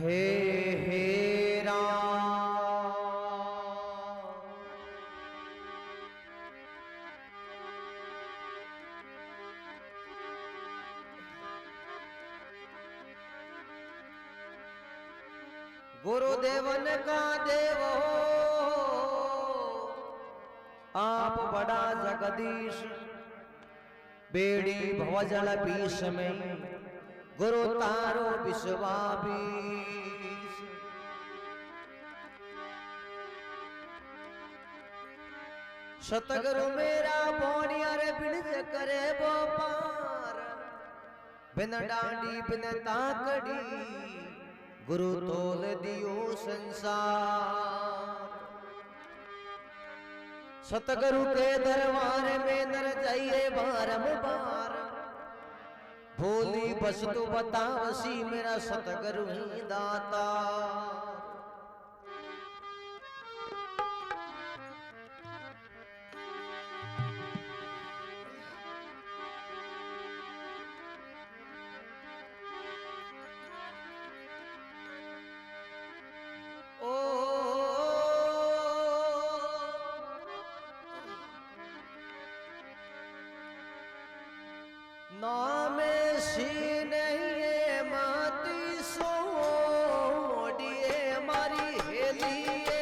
हे हे राम गुरुदेवन का देव आप बड़ा जगदीश बेड़ी भवजल पीस में गुरु तारो विश्वाबीस सतगुरु मेरा बोनिया रे बिनज करे वो पार बिन डांडी बिन ताकड़ी गुरु तोल दियो संसार सतगुरु के दरबार में नर जाइए बारंबार भोली बस तो बतावसी मेरा सतगुरु ही दाता ओ नाम सी नहीं माती सोडिए मारी हेलिए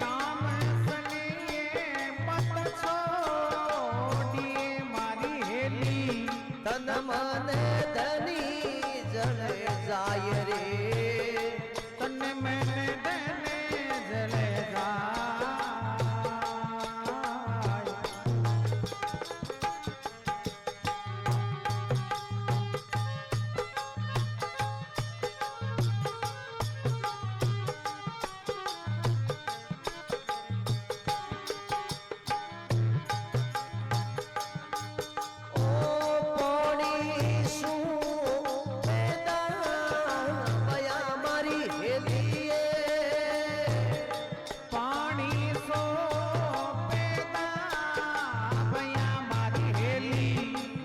नाम सनिए मत छोड़िए मारी हेली तन मन धनी जल जाय रे तन मन धने जल जाय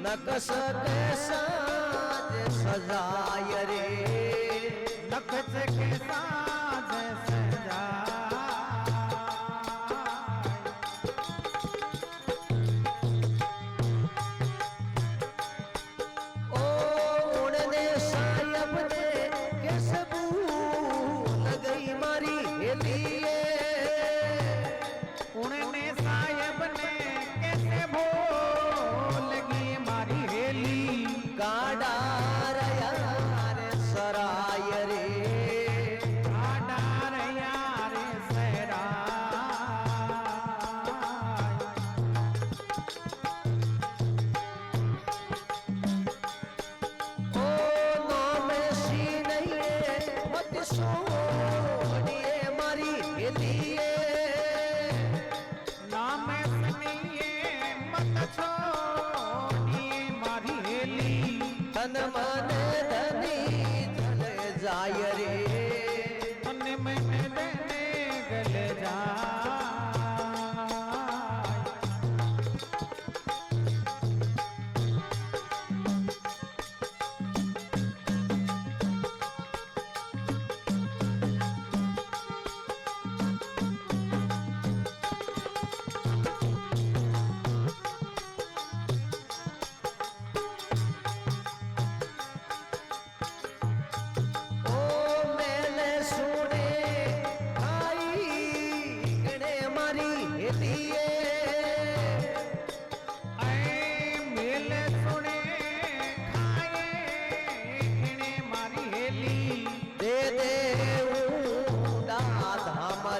नकस के साज सजाय रे नकस के साज सजाय ओ उड़ने सायब ने के सबू लगई मारी हेलिए उड़ने सायब ने कैसे भो गाड़ा यार सराय रे गाड़ा यार सराय ओ नाम सी नहीं मत सोनिए मारी हेलिए नाम सुनिए मत छोड़िए मारी हेली तन मन धनी जल जाय रे तन मन धने गल जाय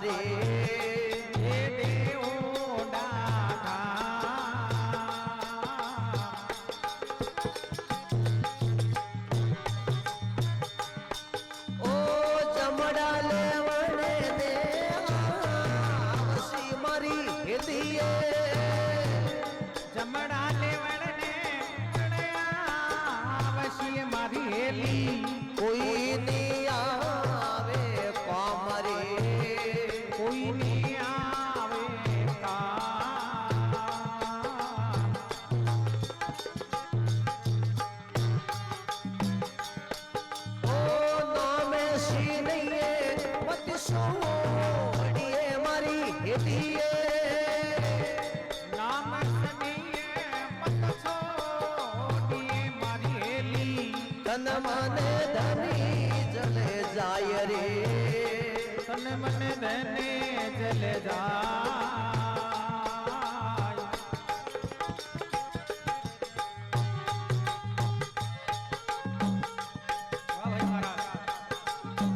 रे हे देव डाका ओ चमड़ा लेवने दे आवसी मारी हेलिए चमड़ा लेवने आवसी मारी हेली कोई नहीं आवे कामरे कोई नहीं आवे का तन मन धनी जले जाय रे तन मन धने जल जाय वाह भाई महाराज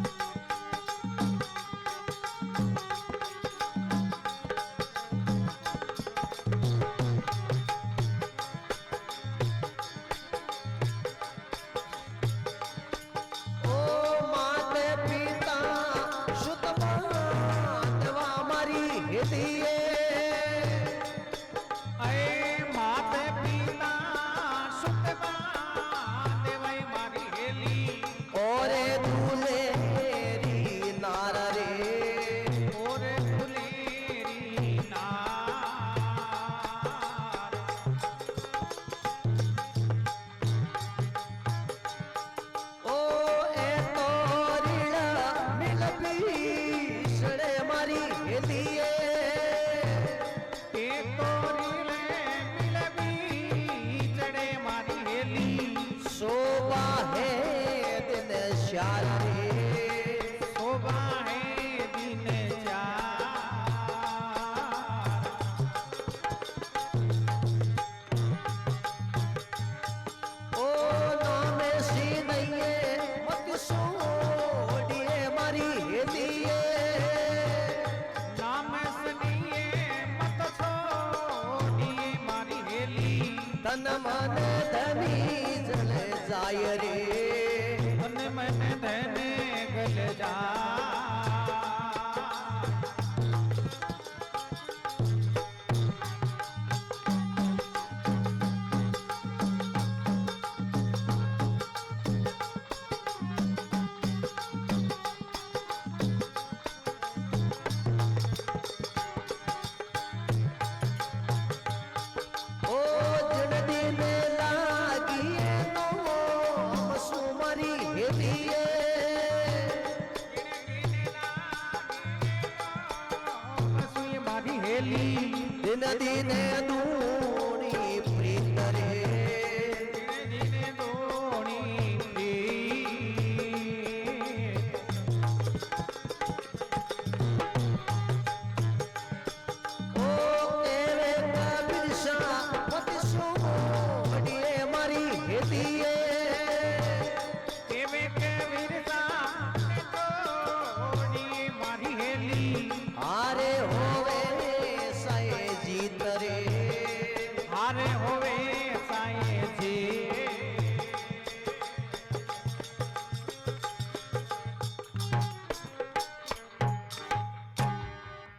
ओ माते पिता सुत बांधवा मारी हिदिए अय माते पिता सुत देवई मारी हेली और दूल्हे री नार रे और फुलेरी नार ओ ए तोरिड़ा मिल पीसड़े मारी हिदिए ते तोरीले मिलबी चढ़े मारी हेली शोभा है दिन श्याल रे शोभा है दिन चार ओ नाम सी नैये मत सोड़िए मारी हिदिए नाम सुनिए मत छोड़िए मारी हेली तन मन धनी जल जाय रे मन मन धन गल जा ओ जिन दिन लागिए नो हम सुमरी हिदिए सुई मारी हेली दिन दिन दूनी प्रीत रे दिन दोणी प्रीत ओ तेरे कबीर शाह मत सोड़िए मारी हिदिए केवे के विरसा छोड़िए मारी हेली आरे होवे साए जीत रे हारे होवे साईं जी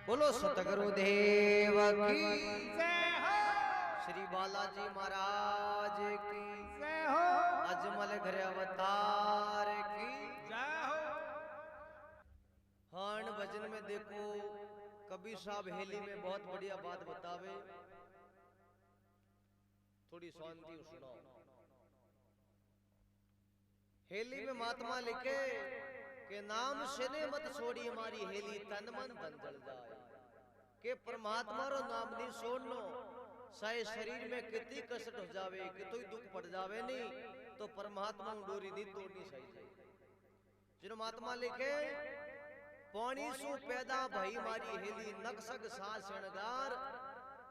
बोलो सतगुरु देव की जय हो श्री बालाजी महाराज की जय हो अजमल घर अवतार की जय हो हान भजन में देखो कबीर साहब हेली में बहुत बढ़िया बात बतावे थोड़ी शांति सुनाओ हेली में महात्मा लिखे के नाम से ने मत छोड़ी हमारी हेली तन मन धन जल जाए के परमात्मा रो नाम नहीं छोड़नो चाहे शरीर में कितनी कसट हो जावे कितोई दुख पड़ जावे नहीं तो परमात्मा की डोरी नहीं तोड़नी चाहिए जिन महात्मा लिखे पानी सु पैदा भाई मारी हेली नक्सग सा शणगार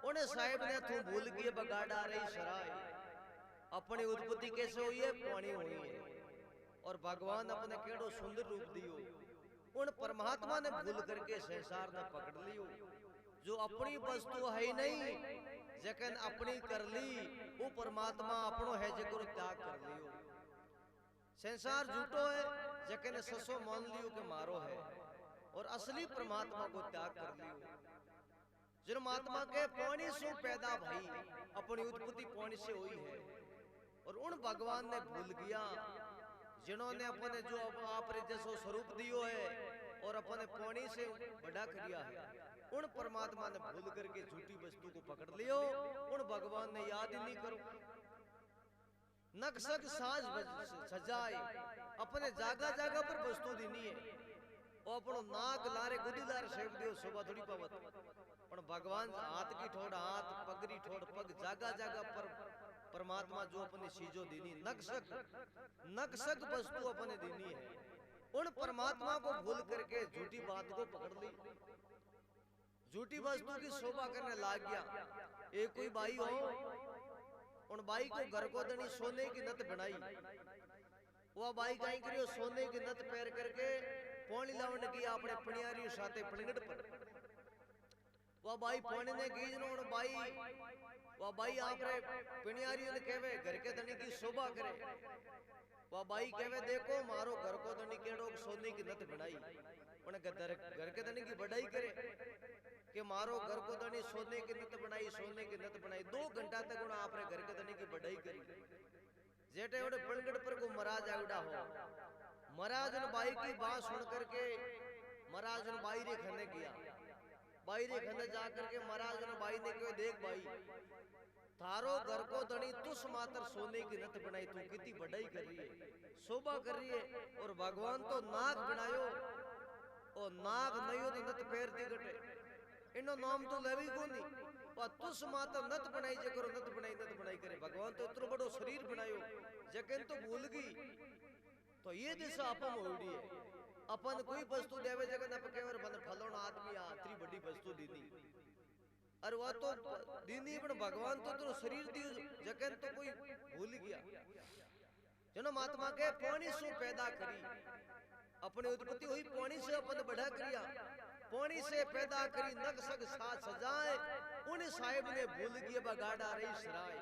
उन्हें साहिब ने तू भूल गए बगाड़ा रही सराय अपनी उत्पत्ति कैसे हुई है पानी हुई है और भगवान अपने केड़ो सुंदर रूप दियो उन परमात्मा ने भूल करके संसार ने पकड़ लियो जो अपनी वस्तु है ही नहीं जकन अपनी कर ली वो परमात्मा अपनो है जकर त्याग कर लियो संसार झूठो है जकन ससो मान लियो के मारो है और असली परमात्मा को त्याग कर लियो जिन महात्मा के पानी से पैदा भाई अपनी उत्पत्ति पानी से हुई है और उन भगवान ने भूल गया जिन्होंने अपने जो आप जैसो स्वरूप दियो है और अपने पानी से बड़ा किया है उन परमात्मा ने भूल करके झूठी वस्तु को पकड़ लियो उन भगवान ने याद ही नहीं करो नक्सक साज सजाए अपने जागा जागा पर वस्तु देनी है और अपनो नाक लारे गुदीदार सेव दियो शोभा थोड़ी पावत पण भगवान हाथ की ठोड़ हाथ पगरी ठोड़ पग जागा जागा पर परमात्मा जो अपनी चीजों दीनी नक्सक वस्तु अपने दीनी है, उन परमात्मा को भूल करके झूठी बात को पकड़ ली, झूठी वस्तु की शोभा करने लग गया। एक कोई बाई हो, उन बाई को घर को दनी सोने की नत बनाई, वह बाई कहीं करियो सोने की नत पैर करके पानी लावन की अपने पनियारी साथे पणगट पर, वह बाई पानी ने गीज नो बाई, वह बाई आपरे पनियारी ने कहवे घर के दनी की शोभा करे, वह बाई कहवे देखो मारो घर को दनी केड़ो सोने की नत बनाई, उन्हें घर के दनी की बढ़ाई करे कि मारो घर को दनी सोने की नत बनाई, सोने की नत बनाई। 2 घंटा तक उन्हें आपरे घर के दनी की बढ़ाई करी। जेठे उन्हें पणगट पर को महाराज आउडा हो, महाराज उन बाई की बात सुन करके महाराज उन बाई रे खने गया, बाई रे खने जाकर के महाराज उन बाई ने कहा देख बाई, थारो घर को दनी तुस मात्र सोने की नत बनाई, तू कितनी बढ़ाई कर रही है, शोभा कर रही है, और भगवान तो नाग बनायो, और नाग नहीं हो तो नत पैर दी गटे, इनो नाम तो लेवी कोनी, पर तुस मात्र नत बनाई जे करो, नत बनाई करे। भगवान तो इतना बड़ो शरीर बनायो जकन तो भूल गई। तो ये दिशा अपन होड़ी है, अपन कोई वस्तु देवे जगन अपन केवर बन फलोन आदमी आत्री बड़ी वस्तु दीनी, और वह तो दीनी पण भगवान तो इतना शरीर दियो जकन तो कोई भूल गया। जनो महात्मा के पानी से पैदा करी, अपने उत्पत्ति हुई पानी से, अपन बढ़ा करिया, पानी से पैदा करी नक्सक साथ सजाए, उन साहिब ने भूल गया बगाड़ा रही सराय,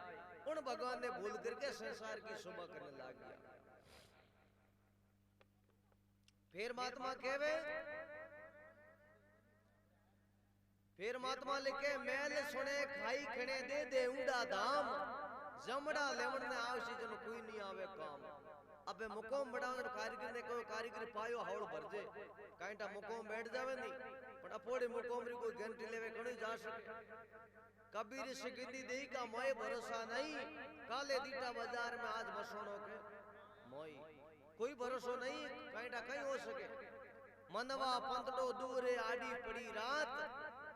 उन भगवान ने भूल करके संसार की शोभा करने लग गया। फिर महात्मा कहवे, फिर महात्मा लिखे मैल सुने खाई खणे दे ऊंडा धाम, जमड़ा लेवन ने आवशी जन कोई नहीं आवे काम। अबे मुकोम बढ़ावन कारीगर ने कोई कारीगर पायो हावड़ भरजे, कांटा मुकोम बैठ जावे नहीं, पर अपोड़े मुकोम री कोई घंटे लेवे कणी जा सके। कबीर सिकंदी देई का मोय भरोसा नहीं, काले दीटा बाजार में आज मसोणो के मोय, कोई भरोसा नहीं, कांटा कहीं हो सके। मनवा पंतड़ो दूरे आड़ी पड़ी रात,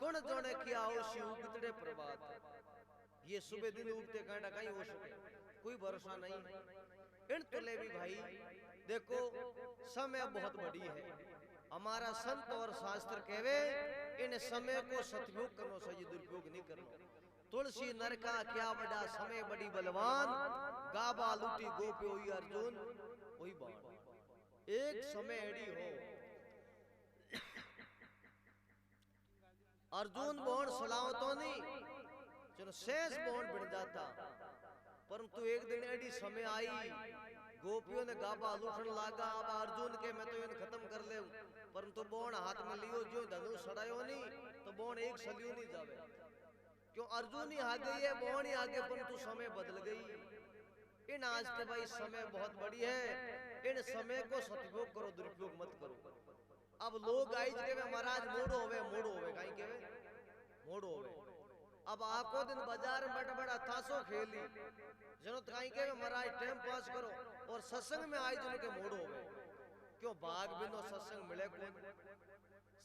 कौन जाने क्या होशी उगतड़े प्रभात। ये सुबह दिन उगते कांटा कहीं हो सके, कोई भरोसा नहीं। इन तुले भी भाई देखो समय बहुत बड़ी है, हमारा संत और शास्त्र कहवे इन समय को सदुपयोग करनो चाहिए, दुरुपयोग नहीं करनो। तुलसी नरका क्या बड़ा समय बड़ी बलवान, गाबा लूटी गोपी हुई अर्जुन वही बाण। एक समय एड़ी हो अर्जुन बोन सलाव तो नहीं, चलो शेष बोन बन जाता, परंतु एक दिन एडी समय आई, गोपियों ने गाबा लूटन लागा। अब अर्जुन के मैं तो इन खत्म कर ले, परंतु बोन हाथ में लियो जो धनुष सड़ायो नहीं, तो बोन एक सलियो नहीं जावे, क्यों अर्जुन ही आगे है, बोन ही आगे, परंतु समय बदल गई। इन आज के भाई समय बहुत बड़ी है, इन समय को सदुपयोग करो, दुरुपयोग मत करो। अब लोग आई के महाराज मोड़ो होवे कहीं के मोड़ो होवे। अब आको दिन बाजार में बैठा बैठा थासो खेली, जनो कहीं के महाराज टाइम पास करो, और सत्संग में आई जन के मोड़ो होवे, क्यों भाग बिनो सत्संग मिले कौन।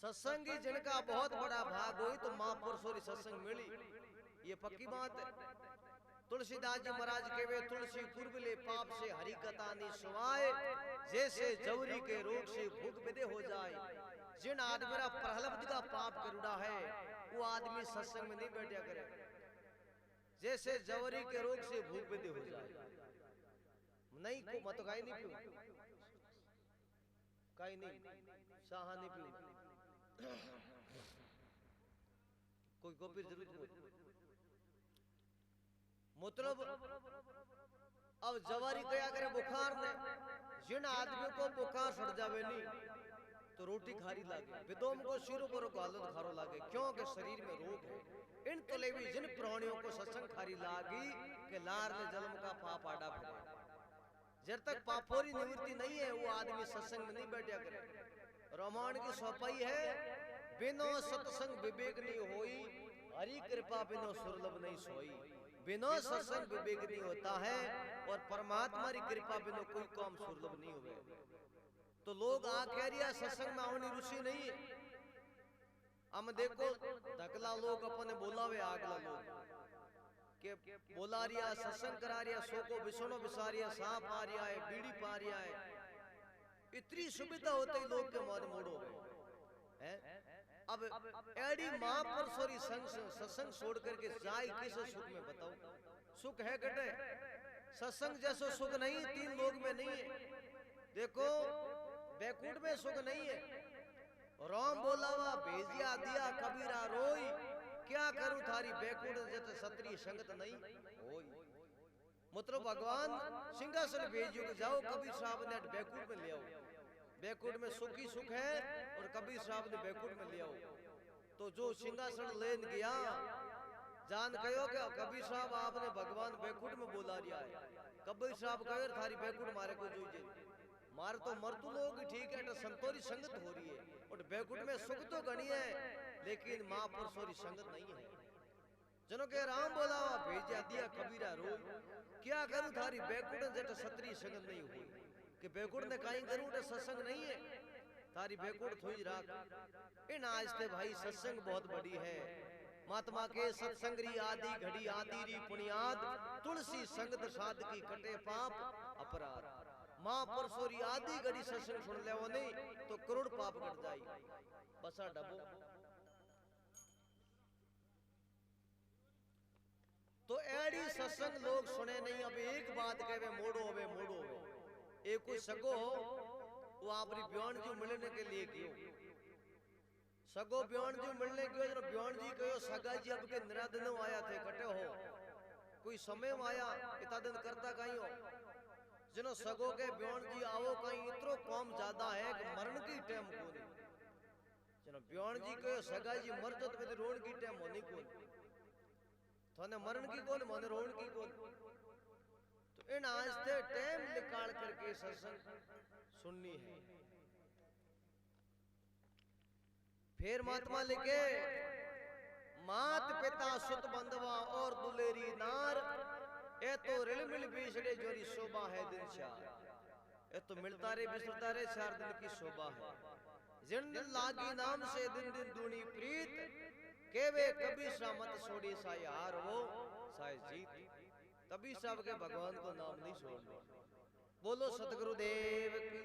सत्संगी जिनका बहुत बड़ा भाग हुई तो महापुरुषों सत्संग मिली, ये पक्की बात है। तुलसीदास जी महाराज के वे तुलसी पूर्वले पाप से हरि कथा नहीं सुवाए, जैसे जवरी के रोग से भूख बेदे हो जाए। जिन आदमी प्रहलाद का पाप करुड़ा है, वो आदमी सत्संग में नहीं बैठा करे, जैसे जवरी के रोग से भूख बेदे हो जाए। नहीं को मत काई नहीं पीऊ, काई नहीं साहा नहीं पीऊ, कोई गोपी जरूर मतलब। अब जवारी क्या करे बुखार ने, जिन आदमी को बुखार सड़ जावे नहीं तो रोटी खारी लागे, विदोम को सिरों पर को हालत खारो लागे, क्योंकि शरीर में रोग है। इन तले भी जिन प्राणियों को सत्संग खारी लागी कि लार ने जन्म का पाप आड़ा भरे, जब तक पापोरी निवृत्ति नहीं है वो आदमी सत्संग में नहीं बैठा करे। रामायण की सफाई है, बिनो सत्संग विवेक नहीं होई, हरि कृपा बिनो सुरलभ नहीं सोई। बिनो सत्संग विवेक नहीं होता है, और परमात्मा की कृपा बिनो कोई काम सुरलभ नहीं होगा। तो लोग आ कह रिया सत्संग में आने रुचि नहीं है। हम देखो धकला लोग अपने बोलावे आगला लोग, के बोला रिया सत्संग करा रिया, सो को बिसोनो बिसा रिया, सांप आ रिया है, बीड़ी पा रिया है। इतनी सुविधा होते ही लोग के मन मोड़ो है। अब एडी मां पर सोरी सत्संग छोड़ करके जाए किस सुख में बताओ? सुख है कटे? सत्संग जैसा सुख नहीं तीन लोग में नहीं है। देखो बैकुंठ में सुख नहीं है। राम बोलावा भेजिया दिया कबीरा रोई, क्या करूं थारी बैकुंठ जत सत्री संगत नहीं होई। मतलब भगवान सिंहासन भेजियो जाओ कबीर साहब ने बैकुंठ में ले आओ। बैकुंठ में सुख ही सुख है और कबीर साहब ने बैकुंठ में ले आओ। तो जो सिंहासन लेन गया जान कहो क्या कबीर साहब आपने भगवान बैकुंठ में बोला रिया है। कबीर साहब कहे थारी बैकुंठ मारे को जोइए, मार तो मरतु लोग ठीक है, तो संतोरी संगत हो रही है और बैकुंठ में सुख तो गणी है लेकिन मां पर सोरी संगत नहीं है। जनो के राम बोला भेजा दिया कबीरा रो, क्या करूं थारी बैकुंठ जट सत्री संगत नहीं हुई। कि बैकुंठ ने काई करूं तो सत्संग नहीं है, थारी बैकुंठ थोई राख। इन आज ते भाई सत्संग बहुत बड़ी है। महात्मा के सत्संग री आदि घड़ी आदि री पुण्याद, तुलसी संगत साध की कटे पाप अपराध। मां परसोरी आदि घड़ी सत्संग सुन ले वो नहीं तो करोड़ पाप कट जाई। बसा डबो तो एडी सत्संग लोग सुने नहीं। अब एक बात कहे मोड़ो होवे मोड़ो होवे। एक कोई सगो हो वो आपरी ब्याण जी मिलने के लिए क्यों सगो ब्याण जी मिलने क्यों? जो ब्याण जी कहो सगा जी अब के निरा दिन आया थे कटे हो, कोई समय में आया इतना दिन करता कहीं हो। जिनो सगो के ब्याण जी आओ कहीं इतरो काम ज्यादा है कि मरण की टाइम को नहीं। जिनो ब्याण जी कहो सगा जी मर जो तो रोण की टाइम होनी को थाने मरण की कौन मन रोण की कौन। तो इन आज से टाइम निकाल करके सत्संग सुननी है। फिर महात्मा लिखे मात पिता सुत बंधवा और दुलेरी नार, ए तो रिल मिल बिछड़े जोरी शोभा है दिन चार। ए तो मिलता रे बिछड़ता रे 4 दिन की शोभा है। जिन दिन लागी नाम से दिन दिन दूनी प्रीत, केवे कभी मत छोड़ी साय हार वो साय जीत। कभी सब के भगवान को नाम नहीं छोड़ना। बोलो सतगुरुदेव की।